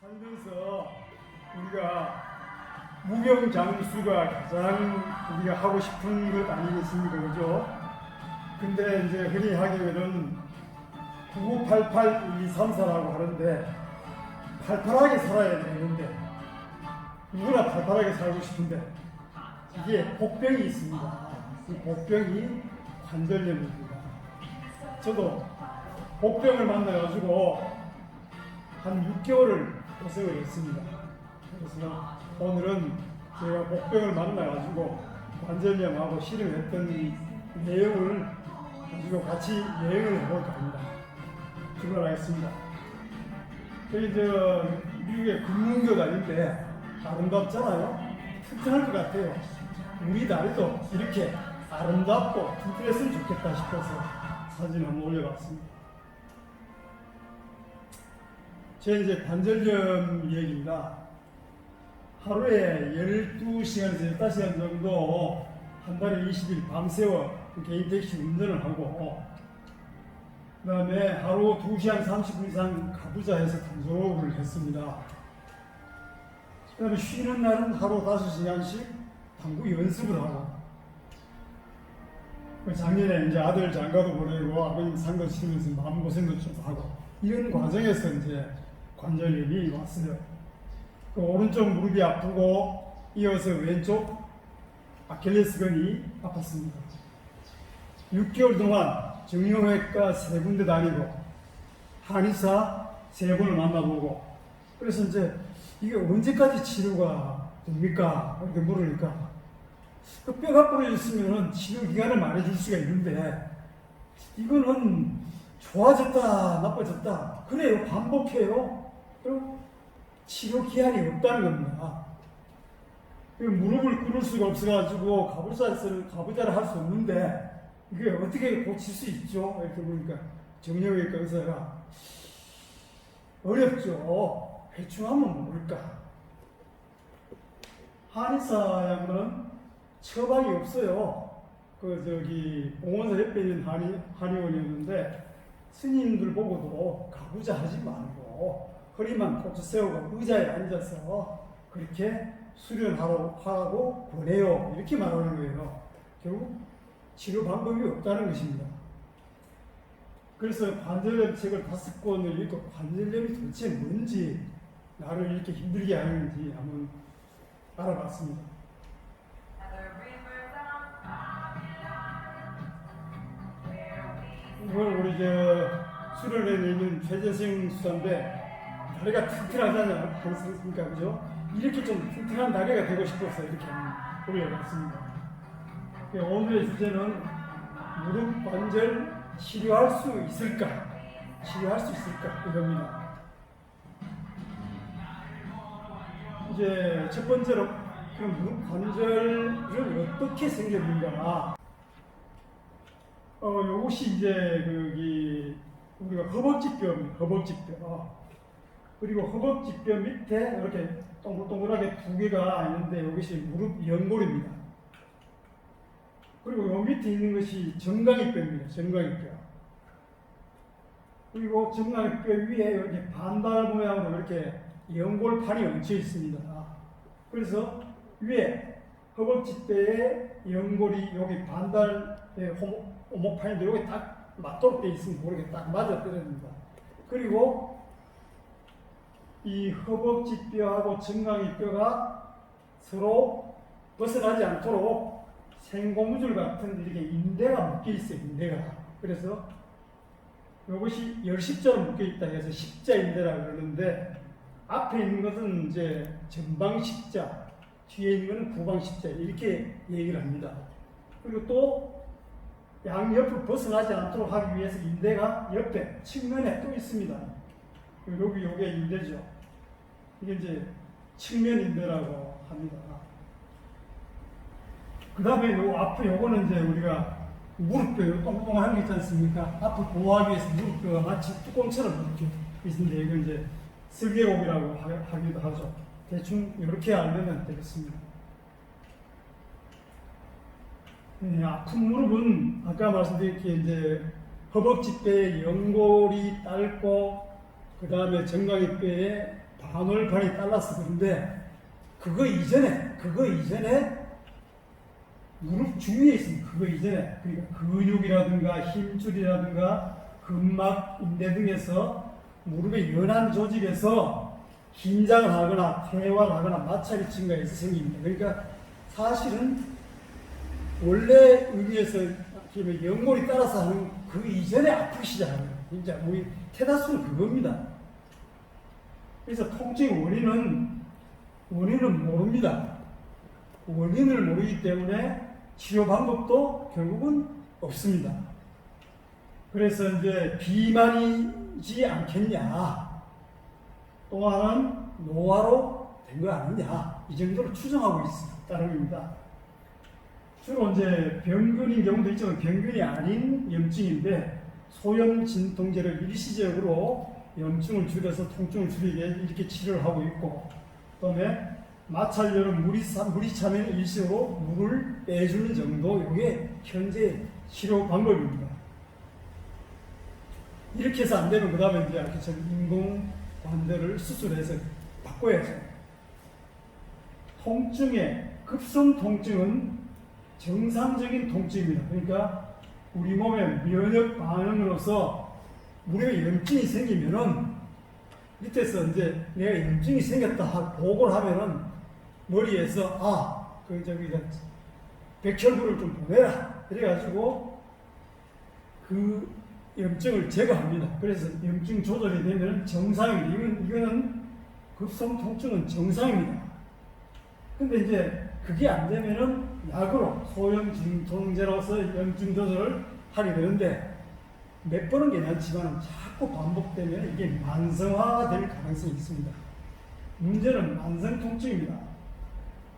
살면서 우리가 무병장수가 가장 우리가 하고 싶은 것 아니겠습니까? 그죠? 근데 이제 흔히 하기에는 99881234라고 하는데 팔팔하게 살아야 되는데 누구나 팔팔하게 살고 싶은데 이게 복병이 있습니다. 이 복병이 관절염입니다. 저도 복병을 만나가지고 한 6개월을 고생을 했습니다. 그래서 오늘은 제가 복병을 만나가지고 관절염하고 실험했던 내용을 가지고 같이 여행을 해볼까 합니다. 출발하겠습니다. 저희 미국의 금문교단인데 아름답잖아요? 튼튼할 것 같아요. 우리 다리도 이렇게 아름답고 튼튼했으면 좋겠다 싶어서 사진 한번 올려봤습니다. 제 이제 관절염 얘기입니다. 하루에 12시간에서 15시간 정도 한 달에 20일 밤새워 개인 택시 운전을 하고 그 다음에 하루 2시간 30분 이상 가부좌해서 단속을 했습니다. 그 다음에 쉬는 날은 하루 5시간씩 당구 연습을 하고 작년에 이제 아들 장가도 보내고 아버님 상도 치르면서 마음고생도 좀 하고 이런 과정에서 이제 관절염이 왔어요. 그 오른쪽 무릎이 아프고 이어서 왼쪽 아킬레스건이 아팠습니다. 6개월 동안 정형외과 3군데 다니고 한의사 3번을 만나보고 그래서 이제 이게 언제까지 치료가 됩니까? 이렇게 물으니까 그 뼈가 부러졌으면 치료 기간을 말해줄 수가 있는데 이거는 좋아졌다 나빠졌다 그래요 반복해요. 그리고 치료 기한이 없다는 겁니다. 무릎을 꿇을 수가 없어가지고 가부좌를 할 수 없는데 이게 어떻게 고칠 수 있죠? 이렇게 보니까 정형외과 의사가 어렵죠. 대충 하면 뭘까? 한의사 양반은 처방이 없어요. 봉원사 옆에 있는 한의원이었는데 스님들 보고도 가부좌 하지 말고 허리만 꼭 세우고 의자에 앉아서 그렇게 수련하라고 하고 보내요. 이렇게 말하는 거예요. 결국 치료 방법이 없다는 것입니다. 그래서 관절염 책을 5권을 읽고 관절염이 도대체 뭔지 나를 이렇게 힘들게 하는지 한번 알아봤습니다. 이걸 우리 수련회에 있는 최재생 수사인데 다리가 튼튼하지 않습니까? 그죠? 이렇게 좀 튼튼한 다리가 되고 싶어서 이렇게 올려봤습니다. 오늘의 주제는 무릎 관절 치료할 수 있을까? 치료할 수 있을까? 이겁니다. 이제 첫 번째로 그 무릎 관절은 어떻게 생겼는가? 이것이 이제 우리가 허벅지뼈. 그리고 허벅지뼈 밑에 이렇게 동글동글하게 2개가 있는데 이것이 무릎 연골입니다. 그리고 요 밑에 있는 것이 정강이뼈입니다. 정강이뼈. 그리고 정강이뼈 위에 이렇게 반달 모양으로 이렇게 연골판이 얹혀 있습니다. 그래서 위에 허벅지뼈에 연골이 여기 반달의 오목판인데 여기 딱 맞도록 되어 있으면 그렇게 딱 맞아 떨어집니다. 그리고 이 허벅지뼈하고 정강이뼈가 서로 벗어나지 않도록 생고무줄 같은 이렇게 인대가 묶여 있어요. 인대가. 그래서 이것이 열십자로 묶여 있다 해서 십자인대라고 그러는데 앞에 있는 것은 이제 전방십자, 뒤에 있는 것은 후방십자 이렇게 얘기를 합니다. 그리고 또 양옆을 벗어나지 않도록 하기 위해서 인대가 옆에 측면에 또 있습니다. 요게 인대죠. 이게 이제 측면 인대라고 합니다. 그 다음에 요거는 이제 우리가 무릎뼈, 똥똥한 게 있지 않습니까? 앞을 보호하기 위해서 무릎뼈가 마치 뚜껑처럼 이렇게 있는데, 이걸 이제 슬개곡이라고 하기도 하죠. 대충 이렇게 알면 되겠습니다. 아픈 무릎은 아까 말씀드렸기에 이제 허벅지뼈에 연골이 닳고, 그 다음에 정강이뼈에 반월판이 달라서 그런데 그거 이전에 무릎 주위에 있습니다. 그거 이전에 그러니까 근육이라든가 힘줄이라든가 근막, 인대 등에서 무릎의 연한 조직에서 긴장을 하거나 퇴화를 하거나 마찰이 증가해서 생깁니다. 그러니까 사실은 원래 의미에서 연골이 따라서 하는 그 이전에 아프기 시작하는 거예요. 진짜 우리 대다수는 그겁니다. 그래서 통증의 원인은 모릅니다. 원인을 모르기 때문에 치료 방법도 결국은 없습니다. 그래서 이제 비만이지 않겠냐, 또 하나는 노화로 된 거 아니냐, 이 정도로 추정하고 있다는 겁니다. 주로 이제 병균인 경우도 있지만 병균이 아닌 염증인데 소염 진통제를 일시적으로 염증을 줄여서 통증을 줄이게 이렇게 치료를 하고 있고, 그다음에 마찰열은 물이 차면 일시적으로 물을 빼주는 정도, 이게 현재 치료 방법입니다. 이렇게 해서 안 되면 그 다음에 이제 아까처럼 인공관절을 수술해서 바꿔야죠. 급성 통증은 정상적인 통증입니다. 그러니까 우리 몸의 면역 반응으로서 무릎에 염증이 생기면은 밑에서 이제 내가 염증이 생겼다 하고 보고를 하면은 머리에서 백혈구를 좀 보내라 그래가지고 그 염증을 제거합니다. 그래서 염증 조절이 되면 정상입니다. 이거는 급성 통증은 정상입니다. 근데 이제 그게 안 되면은 약으로 소염 진통제로서 염증 조절을 하게 되는데 몇 번은 괜찮지만 자꾸 반복되면 이게 만성화가 될 가능성이 있습니다. 문제는 만성 통증입니다.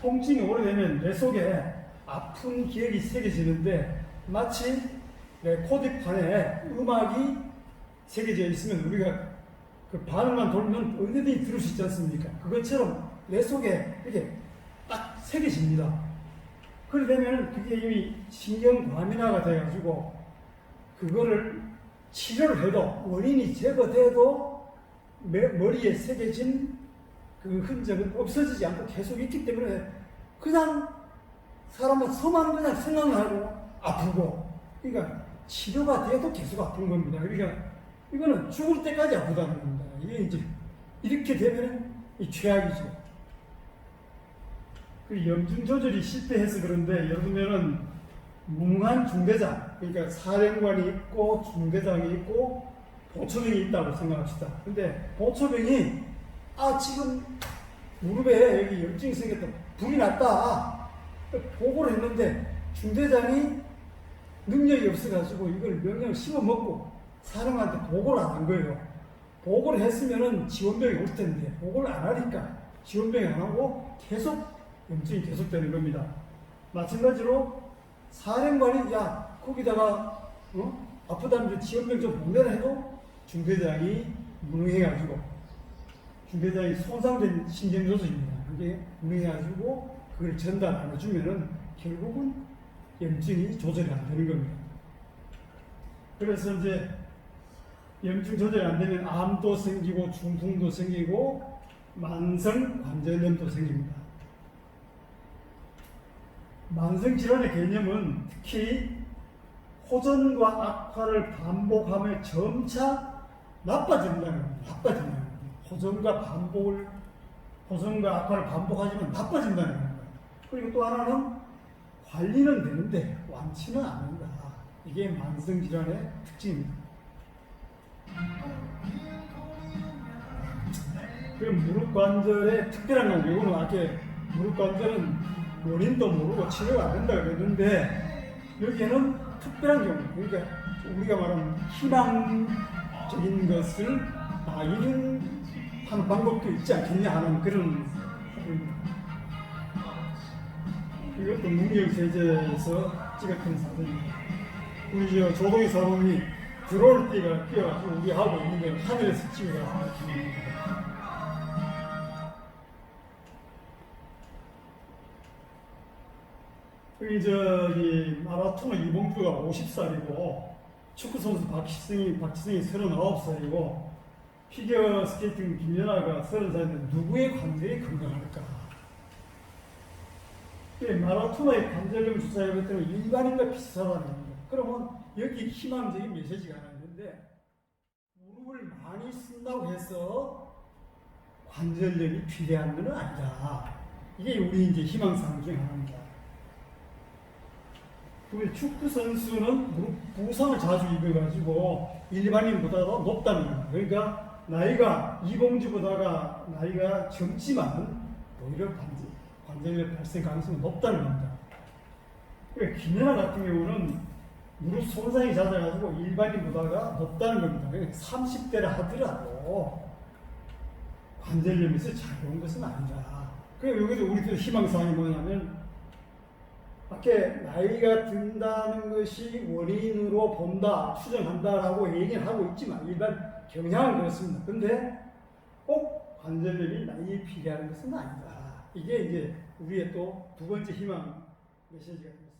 통증이 오래되면 뇌 속에 아픈 기억이 새겨지는데 마치 레코드판에 음악이 새겨져 있으면 우리가 그 바늘만 돌면 언제든지 들을 수 있지 않습니까? 그것처럼 뇌 속에 이렇게 딱 새겨집니다. 그렇게 되면 그게 이미 신경과민화가 돼가지고 그거를 치료를 해도 원인이 제거돼도 머리에 새겨진 그 흔적은 없어지지 않고 계속 있기 때문에 그냥 사람은 서만 그냥 생각나고 아프고, 그러니까 치료가 돼도 계속 아픈 겁니다. 그러니까 이거는 죽을 때까지 아프다는 겁니다. 이게 이제 이렇게 되면 이 최악이죠. 그 염증 조절이 실패해서 그런데 예를 들면은 무능한 중대장, 그러니까 사령관이 있고 중대장이 있고 보초병이 있다고 생각합시다. 근데 보초병이 지금 무릎에 여기 염증이 생겼다, 불이 났다 보고를 했는데 중대장이 능력이 없어가지고 이걸 명령을 씹어먹고 사령관한테 보고를 안 한 거예요. 보고를 했으면은 지원병이 올 텐데 보고를 안 하니까 지원병이 안 하고 계속 염증이 계속되는 겁니다. 마찬가지로 사령관이 거기다가 아프다는데 지원병 좀 보내라 해도 중대장이 무능해가지고, 중대장이 손상된 신경조직입니다. 그게 무능해가지고 그걸 전달 안 해주면은 결국은 염증이 조절이 안 되는 겁니다. 그래서 이제 염증 조절이 안 되면 암도 생기고 중풍도 생기고 만성 관절염도 생깁니다. 만성질환의 개념은 특히 호전과 악화를 반복하며 점차 나빠진다는 겁니다. 호전과 악화를 반복하지만 나빠진다는 겁니다. 그리고 또 하나는 관리는 되는데 완치는 안 한다. 이게 만성질환의 특징입니다. 그럼 무릎관절의 특별한 건, 이거는 아까 무릎관절은 원인도 모르고 치료가 안 된다고 그랬는데 여기에는 특별한 경우, 그러니까 우리가 말하는 희망적인 것을 이런 방법도 있지 않겠냐 하는 그런, 이것도 문경세제에서 찍었던 사진입니다. 우리 조동희 사범이 들어올 때가 뛰어가지고 우리 하고 있는 걸 하늘에서 찍어가지고 저기 마라토너 이봉주가 50살이고 축구선수 박지성이 39살이고 피겨 스케이팅 김연아가 30살인데 누구의 관절이 건강할까? 마라토너의 관절염 주사해 봤더니 일반인과 비슷하다는 겁니다. 그러면 여기 희망적인 메시지가 하나 있는데, 무릎을 많이 쓴다고 해서 관절염이 비대한 것은 아니다. 이게 우리 이제 희망사항 중에 하나입니다. 우리 축구 선수는 무릎 부상을 자주 입어가지고 일반인보다도 높다는 겁니다. 그러니까 나이가 이봉주보다가 나이가 젊지만 오히려 관절염 발생 가능성이 높다는 겁니다. 그러니까 김연아 같은 경우는 무릎 손상이 잦아가지고 일반인보다가 높다는 겁니다. 그러니까 30대라 하더라도 관절염에서 자유로운 것은 아니다. 그리고 여기서 우리들 희망사항이 뭐냐면, 밖에 나이가 든다는 것이 원인으로 본다, 추정한다라고 얘기를 하고 있지만 일반 경향은 그렇습니다. 근데 꼭 관절염이 나이에 비례하는 것은 아니다. 이게 이제 우리의 또 두 번째 희망 메시지가 됩니다.